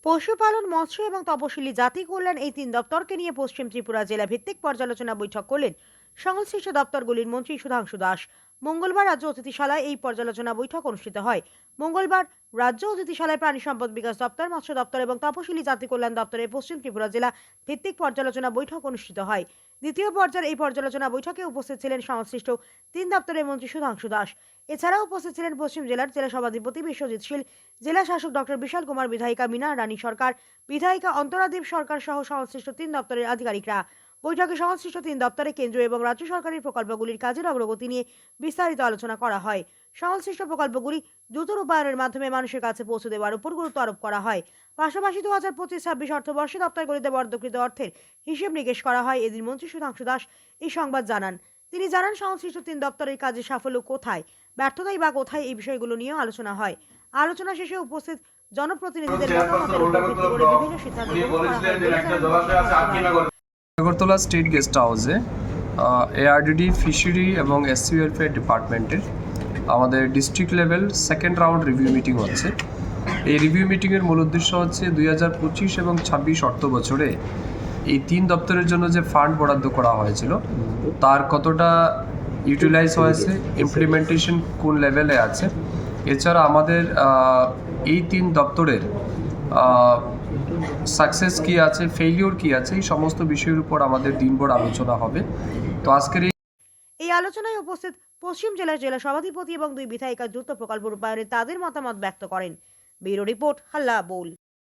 পশুপালন, মৎস্য এবং তপশিলি জাতি কল্যাণ এই তিন দপ্তরকে নিয়ে পশ্চিম ত্রিপুরা জেলা ভিত্তিক পর্যালোচনা বৈঠক করলেন সংশ্লিষ্ট দপ্তরগুলির মন্ত্রী সুধাংশু দাস। মঙ্গলবার রাজ্য অতিথিশালায় এই পর্যালোচনা বৈঠক অনুষ্ঠিত হয়। মঙ্গলবার রাজ্য অতিথিশালায় প্রাণী সম্পদ বিকাশ দপ্তর, মৎস্য দপ্তর এবং তপশিলি জাতি কল্যাণ দপ্তরের পশ্চিম ত্রিপুরা জেলা ভিত্তিক পর্যালোচনা বৈঠক অনুষ্ঠিত হয়। দ্বিতীয় পর্যায়ের এই পর্যালোচনা বৈঠকে উপস্থিত ছিলেন সংশ্লিষ্ট তিন দপ্তরের মন্ত্রী সুধাংশু দাস। এছাড়াও উপস্থিত ছিলেন পশ্চিম জেলার জেলা সভাধিপতি বিশ্বজিৎ শীল, জেলা শাসক ডক্টর বিশাল কুমার, বিধায়িকা মীনা রানী সরকার, বিধায়িকা অন্তরাদেব সরকার সহ সংশ্লিষ্ট তিন দপ্তরের আধিকারিকরা। বৈঠকে সংশ্লিষ্ট তিন দপ্তরে কেন্দ্রীয় এবং রাজ্য সরকারের প্রকল্পগুলির কাজের অগ্রগতি নিয়ে বিস্তারিত আলোচনা করা হয়। সংশ্লিষ্ট প্রকল্পগুলি দ্রুত রূপায়ণের মাধ্যমে মানুষের কাছে পৌঁছে দেওয়ার উপর গুরুত্ব আরোপ করা হয়। পাশাপাশি 2025-26 অর্থবর্ষে দপ্তরগুলিতে বরাদ্দকৃত অর্থের হিসেব নিকেশ করা হয়। এদিন মন্ত্রী সুধাংশু দাস এই সংবাদ জানান। তিনি জানান, সংশ্লিষ্ট তিন দপ্তরের কাজের সাফল্য কোথায়, ব্যর্থতাই বা কোথায়, এই বিষয়গুলো নিয়েও আলোচনা হয়। আলোচনা শেষে উপস্থিত জনপ্রতিনিধিদের মতামতের উপর ভিত্তি করে বিভিন্ন সিদ্ধান্ত গ্রহণ করা হয়। আগরতলা স্টেট গেস্ট হাউসে এআরডিডি ফিশারি এবং এসসি ওয়েলফেয়ার ডিপার্টমেন্টের আমাদের district level second round review meeting হচ্ছে। এই রিভিউ মিটিংয়ের মূল উদ্দেশ্য হচ্ছে 2025 এবং 26 অর্থ বছরে এই তিন দপ্তরের জন্য যে ফান্ড বরাদ্দ করা হয়েছিল তার কতটা ইউটিলাইজ হয়েছে, ইমপ্লিমেন্টেশন কোন লেভেলে আছে। এছাড়া আমাদের এই তিন দপ্তরের সাকসেস কি আছে, ফেইলিওর কি আছে, এই সমস্ত বিষয়ের উপর আমাদের দিনভর আলোচনা হবে। তো আজকের এই আলোচনায় উপস্থিত পশ্চিম জেলার জেলা সভাধিপতি এবং দুই বিধায়িকা দ্রুত প্রকল্প রূপায়ণে তাদের মতামত ব্যক্ত করেন। ব্যুরো রিপোর্ট, হাল্লা বোল।